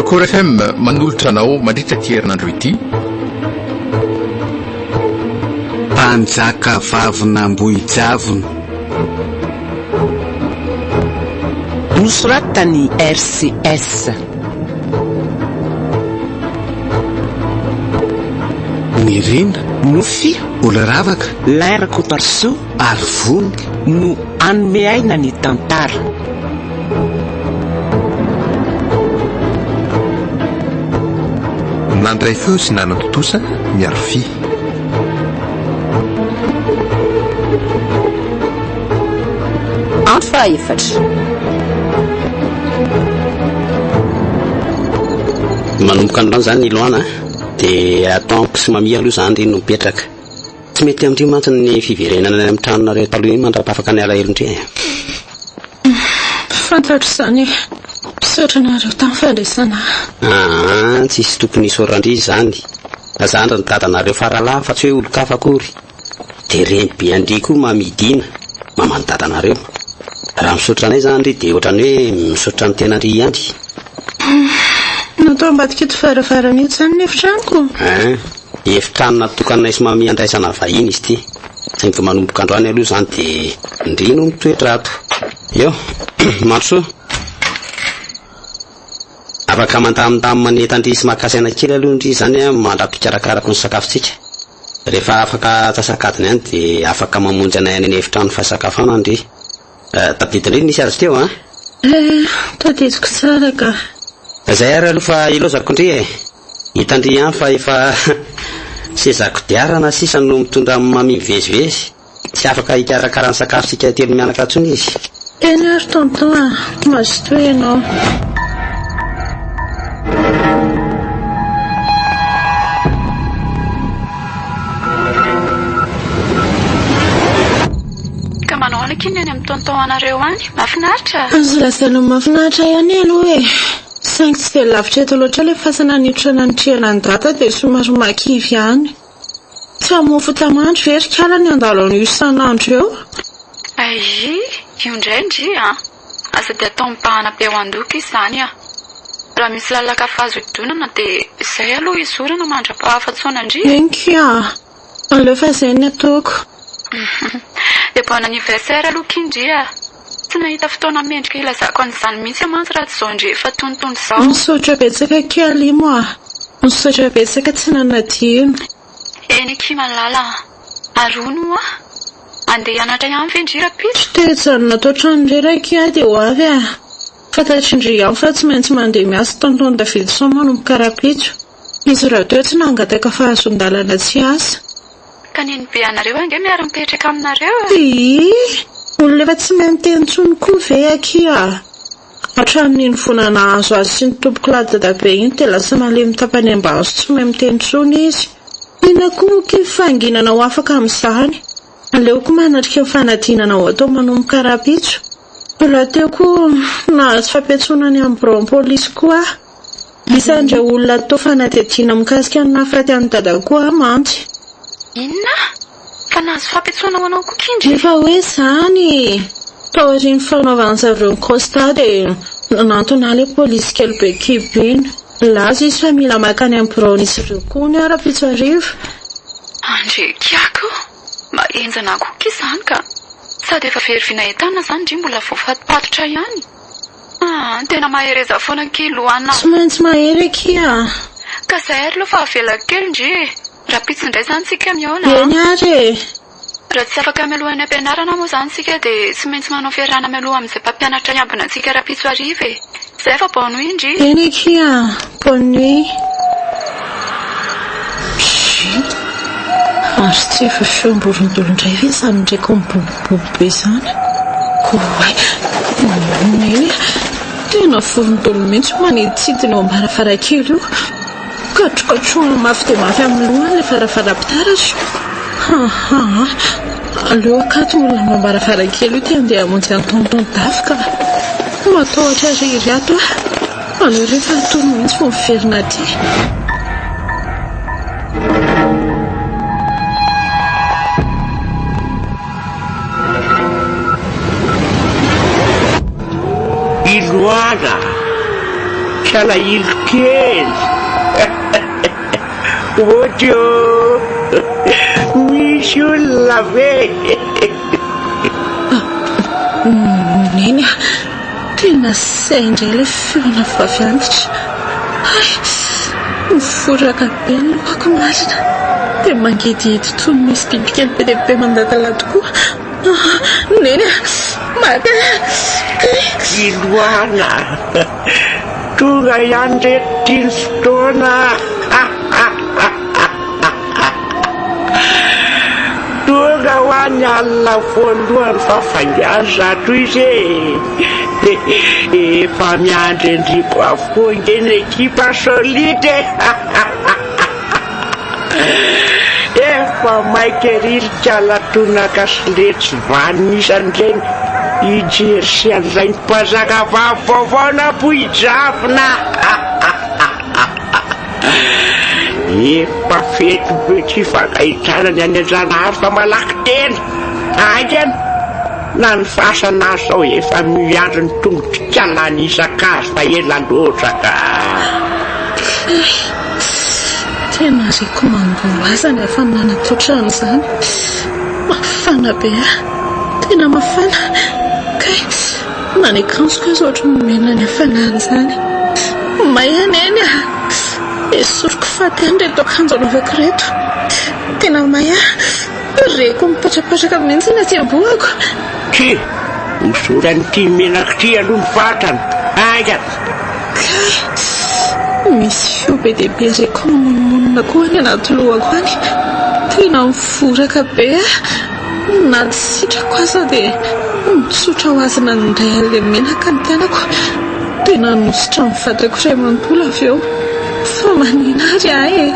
Kora FM manolotra anao mandritra ty herinandro ity. Panjaka vavina mbohijavona nosoratany RCS. Nirina Nofi olaravaka Laira Kotarso arivony no anome aina ny tantara. Nandray feo sy nanatotosa miaro fi. Andro fahaefatra. Manomboka androny zany ny loana dia ataoko sy mamia aloha zany reny no mipetraka. Tsy mety amindry mantsy ny fiverenana any amin'ny tranonareo taloha iny mandrapafaka ny alahelo ndre. Fantatro zany pisotranareo tamin'ny fandraisana. Tsisy tokony isorandry zany. Azandra ny dadanareo faralahy fa tsy hoe olo-kafa akory. Dia reny be andry koa mamidina mamany dadanareo. Raha misotra anay zany dia ohatrany hoe misotra ny tena ry andry. Natao ambadika eto faravara mihitsy zany ny efitranoko. Efitrano natokanay sy mami andraisana vahiny izy ty. Saingy manomboka androany aloha zany dia ndrino mitoetra ato. Eo, matso. Afaka mandamindamy manetandry sy makasaina kely aloha ndry zany mandrapikarakarako ny sakafotsika. Rehefa afaka tasakadiny ihany dia afaka mamonjy anay any efitrano fasakafana ndry. Tadidiny nisy azy teo tadidiko tsara ka. Zay ary aloha fa ilozako ndry hitandry ihany fa efa sezako diarana sisa no mitondra mami mivezivezy. Tsy afaka hikarakara ny sakafotsika telo mianaka atsony izy. Eny ary tonton mazoto ianao. Ka manao any kiny any amin'ny tonton anareo any mahafinaritra. Azo lazalo mahafinaritra ihany aloha e. Saingy tsy dia lavitra eto loatra ilay fasana nitrana nitriana ny data dia somary makivy ihany. Tsy hamofo tamandro very kala ny andalo ny isan'andro eo. Ai, io indray ndry asa dia atao mipahana be ho an-doka izany Raha misy lalaka fahazo idonana dia izay aloha izorana mandra-pahafatsona ndry. Enky alefa izay ny ataoko. Dia bon anniversaire aloha kindry tsy nahita fotoana mendrika ilazako an'izany mihitsy mantsy raha tsy izao ndry efa tontono izao. Misaotra betsaka kely mo misaotra betsaka tsy nanadino. Eny kimalala arono andeha hianatra ihany ve ndry rapitso? Tejanona atao trano reraka dia ho avy fantatry indry ihany fa tsy maintsy mandeha miasa tonton David Soma no mikarapitso. Izy raha teo tsy nangataka fahazon-dalana tsy asa. Kaniny be anareo ange miara-mipetraka aminareo olona efa tsy mahay miteny intsony koa ve hatramin'iny vonana azo azy sy ny tompoko ladadabe iny dia lasa malemy tapany ambazo tsy mahay miteny intsony izy. Ina koa moky fanginana ho afaka amin'izany. Aleoko manatrika fanadinana ho atao manomboka rapitso. Raha teo koa nahazo fampiatsonany amin'ny bureau polisy koa. Isandra olona atao fanadidina mikasika ny nafaty any dada koa mantsy. Inona? Fa nahazo fampiatsona ho anao koa kindry? Efa hoe zany. Tao aorian'ny fanaovana zareo ny constat dia nanantona ilay polisy kely be kibo iny. Laza izy fa mila makany amin'ny bureau nisy ireo koa ny rapitso arivo. Andrekiako mba enjana koa izany ka sady efa very vinahitana zany ndry mbola voafatopatotra ihany. Tena mahereza foana kely hoana. Tsy maintsy mahery ka zay ary aloha fa avela kely ndry rapitso indray zany tsika miaona. Eny ary raha tsy afaka mialohan'ny ampianarana moa zany tsika dia tsy maintsy manao fiarahana mialoha amin'izay mpampianatra iambina antsika rapitso ariva zay fa bonne nuit ndry. Eny bonne nuit. Ary tsy efa fiomborondolo indray ve izany ndraiky mibobobobo be izany? Koay tena vorondolo mihitsy maniditsidina ao am-baravarakely io. Katrokatroana mafy dia mafy amin'ny lohany ilay varavara-pitaratra. Aleo akato olona am-baravarakely io tia andeha hamonjy ny tonton Dafy ka matahotra riry ato aleo rehefa atony mihitsy fo miverina aty. Iloana alahilo kely ohatro misy olona ve neny a tena say indray ilay feona vavianitra miforaka be ny lohako marina dia mangidihidy toy ny misy bibikely be dia be mandatala tokoa neny a maka iloana tonga ihany retiny fotoana tonga ho any alina voalohany fafangazato izy efa miandry endriko afonge ny ekipa solide efa maika ririka latonaka siletsy vanisandreny ijersy an'izay ny mpazaka vaovao na pohijavona efa fety be tsy fankahitranany any an-janahary fa malaky tena aikany na ny fasana zao efa miandro ny tongotry kalany isan-kazo fa ela loatra ka tena reko mandoazany efa nanatoatran'izany mafana be tena mafana kay na ny akanjoko izy ohatra nomena ny hafanan'izany mayaneny esoroko fateny reto akanjo anaovako reto tena maya reko mipatrapatraka mihitsy ny aty-boako ty misorany ty menako ty aloha mifatrana aikany misy feo be dehibe reko mamonomonina koa any anaty lohako any tena miforaka be na tsy sitrako aza dia mitsotra ho azina nindray an'ilay menaka ny tenako tena nositra mivatrako ray amam-pola avy eo fa manina ary ahy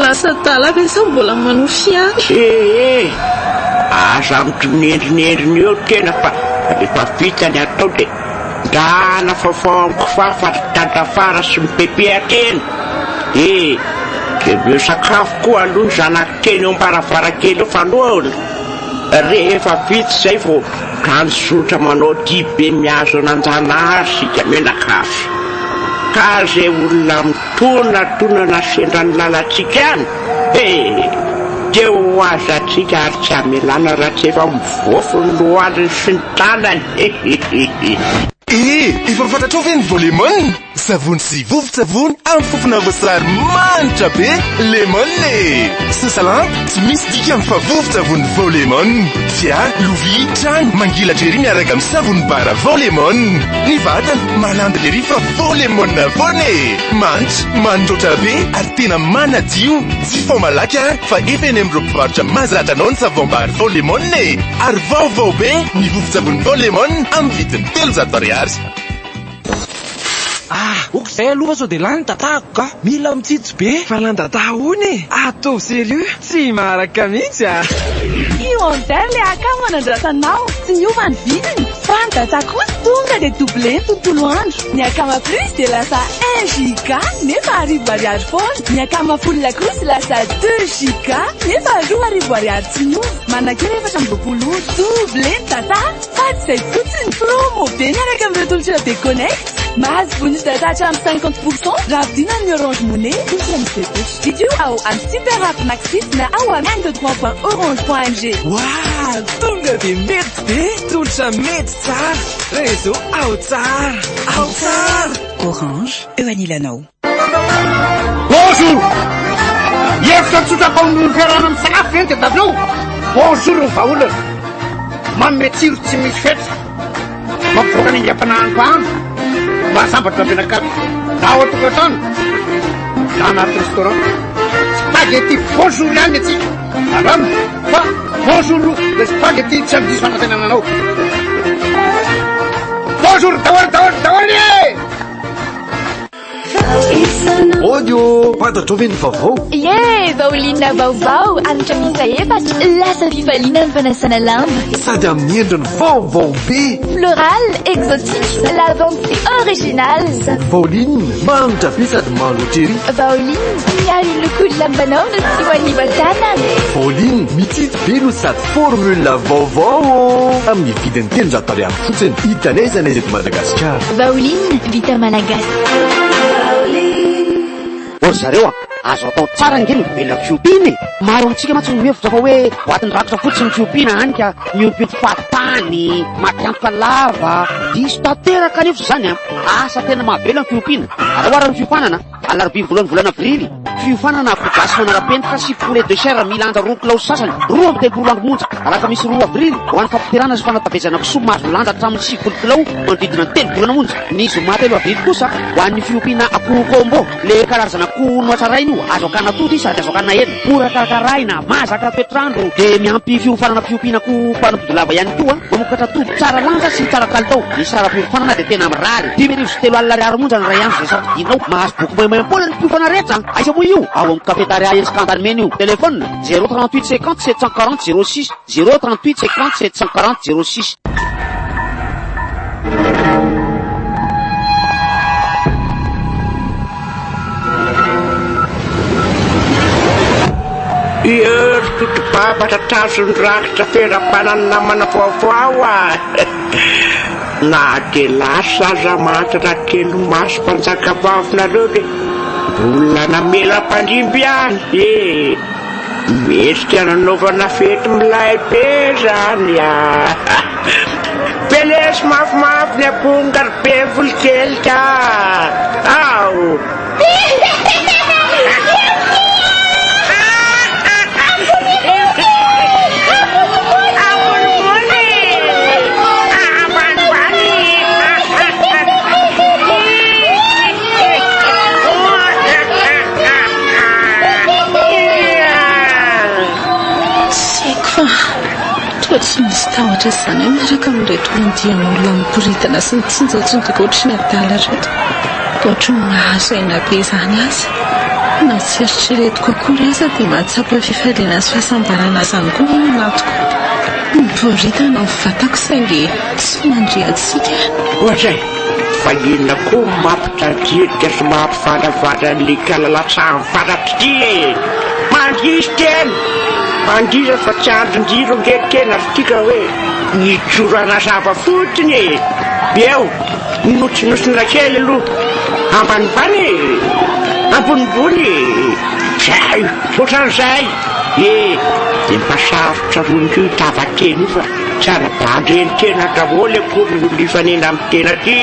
lasa tala ve sa mbola manofy any aza mitonendrinendriny eo tena fa efa vitany atao dia ndana fafaamiko fafatantafara sy mipepea tena dia meo sakafo koa aloha ny zanako teny eo ambaravarakely eo fanoana rehefa vitsy zay vo ranozotra manao dibe miazo nanjanahary sika menakafo ka zay olona mitonatona sendrany lalatsika any dia ho aza atsika ary tsy amelana raha tsy efa mivofo ny lohaliny sy ny tanany efa fantatrao ve ny volemon savony sy vovo-tsavony amin'ny fofona voasary manitra be lemone sasalan tsy misy dika amin'ny fa vovo-tsavony volemon dia lovia trano mangilatra ery miaraka amin'ny savony bara volemon ny vatana malandy lery fa volemon avone manitra manitrotra be ary tena manadio tsy fao malaky fa efa eny amin'ny ropivarotra mazatra anao ny savon-bary volemone ary vaovao be ny vovo-tsavony volemon amin'ny vidiny 300 ariary oko zay aloha sao dia lany tatako ka mila mitsitsy be fa landata hony atao sérieux tsy maraka mihitsy io amizay le akamo anandrasanao tsy niova ny vidiny fa ny datakosy tonga dia double ny tontolo andro ny akama plus dia lasa 1 giga nefa 10 ariary foana ny akama full lakosy lasa 2 giga nefa 2 ariary tsy miova manakely efatra ambopolo double ny data fa tsy zay fotsiny promo be miaraka amin'ireo tolotra be connect mahazo bonus data hatramin'ny 50% raha vidina amin'ny Orange Money vidéo ao amin'ny super app Maxis na ao amin'ny 23.orange.ng tonga dia mety be tolotra mety tsara réseau ao tsara Orange eo anilanao bonjour efitra tsotra-paonony fiarana amin'ny sakafo eny dia daveo bonjour ny vahaolana manome tsiro tsy misy fetra mampivoaka ny ingam-panahaniko mahasambatra menakamy na ao atokatrano na anaty restaurant spaghetti bonjour ihany atsika arano fa bonjour le spaghetti tsy amin'ny diso fanatenananao bonjour daholy Odio, fantatro ve ny vaovao? Ie, vaolina vaovao, anitra miisa efatra, lasa fifaliana ny fanasana lamba. Sady amin'ny endriny vaovao be. Floral, exotique, lavande original. Vaoline, manitra be sady malotery. Vaoline, miaro loko lambanao no tsy hoaniva tanana. Vaoline, mitsitsy be no sady formule vaovao. Amin'ny vidiny 300 ariary fotsiny, hitanay izany aiza eto Madagasikara. Vaoline, vita malagasy. Ory zareo azo atao tsara ngely mivela fiompiana. Maro antsika mantsy mihevitra fa hoe boatiny rakotra fotsiny fiompiana anika miompioty fatany, matiantoka lava, diso tanteraka anefa zany asa tena mahavela ny fiompiana. Atao arany fiofanana alarobia voalohany volana avrily, fiofanana akogasy manara-penitra sy poulet de chair milanja 2 kilao sasany, 2 amby 3 andro monja. Alaka misy 2 avrily ho an'ny fampitirana sy fanatavezana kisoa mahazo lanja hatramin'ny 9 kilao manodidina 3 volana monja. Ny zoma 3 avrily kosa ho an'ny fiompiana akoho kombo, le karazana akoho noatsarainy io, azo akana tody sady azo akana hena, mora karakaraina, mazaka toetrandro, de miampy fiofanana fiompiana akoho mpanatody lava ihany koa mamokatra tody tsara lanja sy tsara kalitao. Ny sara fiofanana de tena mirary 5,3 alina monja ny ray andro zay safidinao. Mahazo boky moempoana ny fiofana rehetra aiza moa io ao amin'ny cafétaria escandarmeny io. Téléphone 038 50 740 06 038 50 740 06. Tutupapata tasony rakitra fera-panany namana vaovao na de lasa aza matatra telo maso mpanjaka vavinareo de olona namela mpandimby any. Metsika nanaovana fety milay be zany pelesy mafimafy ny aponga ry be volikelika ao. Tsy misy tahotra izany miaraka amin'ireto olondian'olona miboridana sy mitsinjatsindika ohatrany adala reto. Ohatry mahazo aina be izany azy. Na tsy eritreretiko akory aza dia mahatsapa fifaliana sy fahasambarana azy ihany koa ao anatiko. Miboridana ny vatako saingy tsy mandriantsika. Ohatray, fa inona koa mampitadidika sy mampivalavatra ny kalalatsahany faratry mandrisy tena. Andira fa tsy andrindiro ngelikely ary tika hoe nijorana zava fotsiny beo notsinotsinona kely aloha ambanibany ambonimbony zay ohatran'izay de mpasarotra ronjo tavateny fa tsara bandreny tena daholo akory nolifanena amin'ny tena ty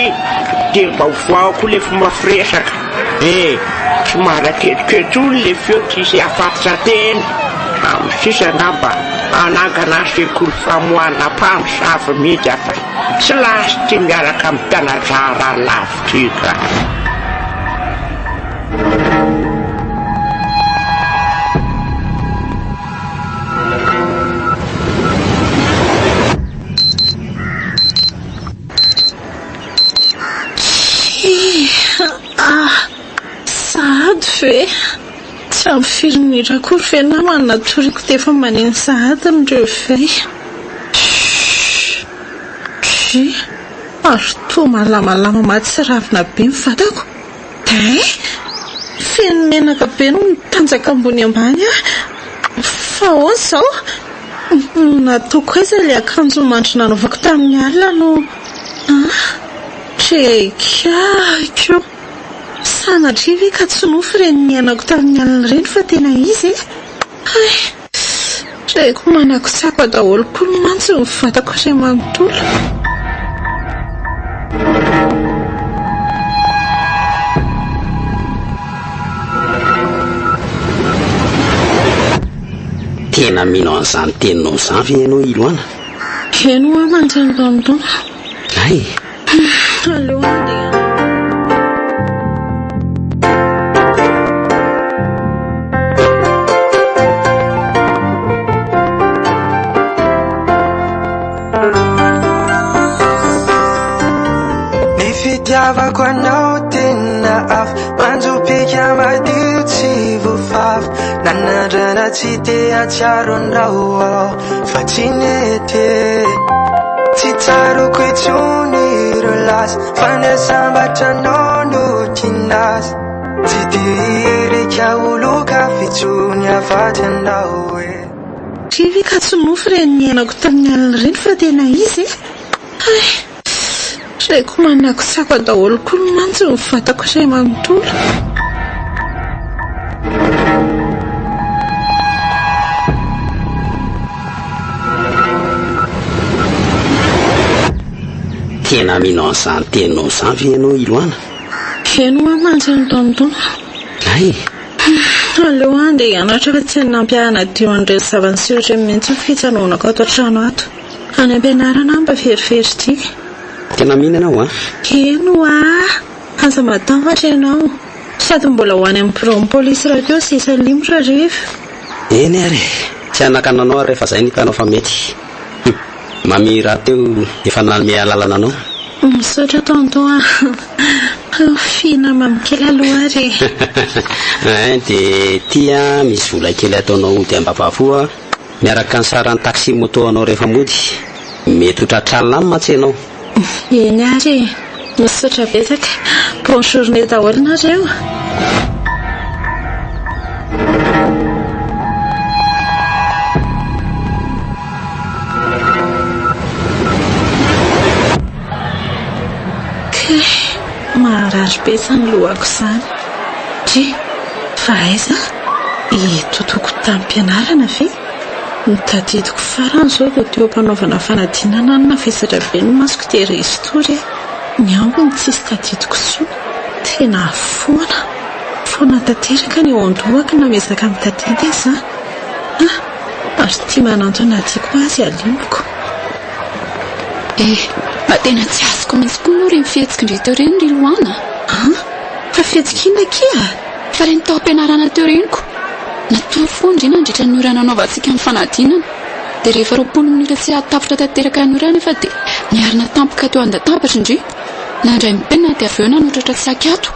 de vaovao koa le fomba firesaka somary aketriketrony le feo tsisy afatsa tena. Sisa ngamba anangana sekoly famoana mpamosavy mihitsy afa tsy lasy ty miaraka amin'ny mpianajara lavitrika. Sahady ve tsy amin'ny firinira kory ve namana natoriko dia efa maneno sahady nireo vay. Ary toa malamalama matsy ravina be mivatako. Feno menaka be no mitanjaka ambony ambany fa ahoana izao? Nataoko aiza ilay akanjo mandry nanaovako tamin'ny alina no trekaiko. Sanatria ve ka tsy nofy ireny niainako tamin'ny alina ireny fa tena izy reko manako tsapa daholo koa ny mantsy ny vatako iray manontolo. Tena minao an'izany teninao izany ve ianao Iloana? Eno aho mandrandrandona. Ay. Aleo andeha. fitiavako anao tena afo manjopika madio tsy voafafo nanandrana tsy te atsiaro andrao fa tsy nety tsy tsaroko itsony ro lasa fanasambatra-nao no tinasa tsy dirika oloka fitsony afaty andao Rivi ka tsy nofo reny niainako tamin'ny alina reny fa tena izy raiko manako sako daholo koa mantsy ny fatako izay manontolo tena minao an'izany teninao izany ve ianao Iloana? Keno amantsy ny tonotono ay aleo andeha hianatra fa tsy nampiahana dio an'ireny zava-niseho ireny mihitsy fitsanoanako ato an-trano ato any am-pianarana mba verivery tika tena mihina ianao Keno aza matafatra ianao sady mbola ho any amin'ny bureau polisy radio sy isalimotra rehefa eny ary tsy anakananao rehefa izay nitanao fa mety mamira teo efa nanome alalana anao misaotra tonton fina mamikely aloha ary dia tia misy vola kely ataonao dia ambavafoa miaraka ny saran'ny taxi moto anao rehefa mody mety hotratralina any matsy ianao eny ary misaotra betsaka bonne journée daholo nareo maharary betsany lohako izany dry fa aiza itotoko tamin'ny mpianarana ve nitadidiko farany izao dia teo ampanaovana fanadinana any nafesatra be ny masoko dia restory ny ambiny tsisy tadidiko soa tena foana tanteraka ny eo an-dohako namezaka mitadidy izy ary tia manantona diako azy alimoko mba tena tsy azoko mihitsy koa moa reny fihetsika indray teo reny ry Loana fa fihetsika ina kia fa reny tao am-pianarana teo reniko natory foana indray nandritra ny ora nanaovantsika amin'ny fanadinana dia rehefa 20 minitra tsy ahatafitra tanteraka ny ora nefa dia niarina tampoka teo an-databatra indray nandray mipenina dia avy eo nanotratra tsakato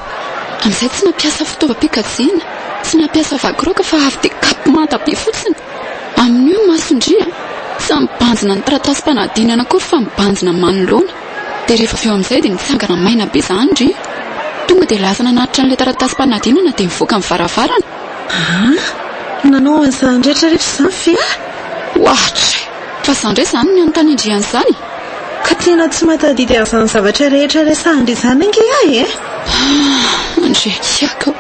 amin'izay tsy nampiasa fitaovam-pikajina tsy nampiasa vakiroka fa avy dia kapy manta be fotsiny amin'io masondria sa mibanjina ny taratasy-panadinana kory fa mibanjina manoloana dia rehefa avy eo amin'izay dia nitsangana maina be izany indry tonga dia lasa nanatitra n'ilay taratasy-panadinana dia mivoaka amin'ny varavarana nanao an'izany rehetra rehetra izany ve ohatra fa izany indray izany ny anontany-indrian'izany ka tena tsy matadidy an'izany zavatra rehetra resahindry izany ange ahy andrekiako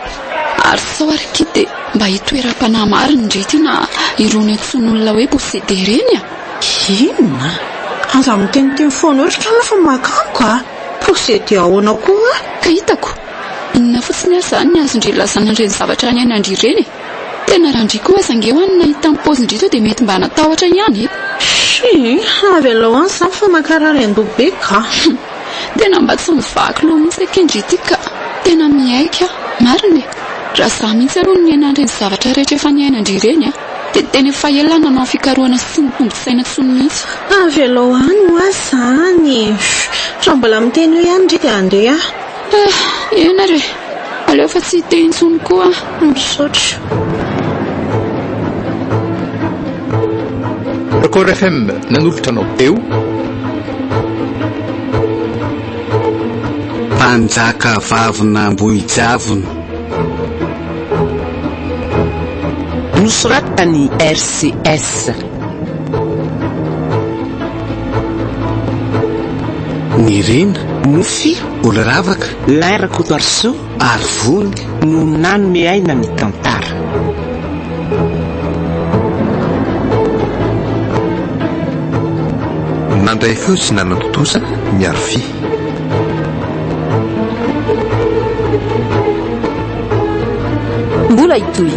ary sao ariky dia mba hitoeram-panahy marina indray ty na irony antson'olona hoe posede reny inona aza miteniteny foana otratra lafa makanko posede ahoana koa ka hitako inona fotsiny ary izany ny azondry lazana ireny zavatra any any andry ireny tena raha ndry koa aza ange hoany nahita mipaozy indray teo dia mety mba natahotra ihany avy aloha any izany fa makarary andobe ka tena mba tsy mivaky loha mihitsy akendry ity ka tena miaika marina raha za mihitsy aloha ny enandreny zavatra rehetra efa ny ainandry ireny dia tena efa ela nanao fikarohana sy ny tombo-tsaina tsony mihitsy avy aloha any ho azy izany raha mbola miteny eo ihany indry dia andeha ena re aleo fa tsy hiteny intsony koa misaotra Record FM nanolotra anao teo mpanjaka vavina mbohijavona nosoratany RCS ny rena mofy oloravaka lairakotoarso ary vony no nanome aina ny tantara nandray feo sy nanatotosa miaro fi mbola itoy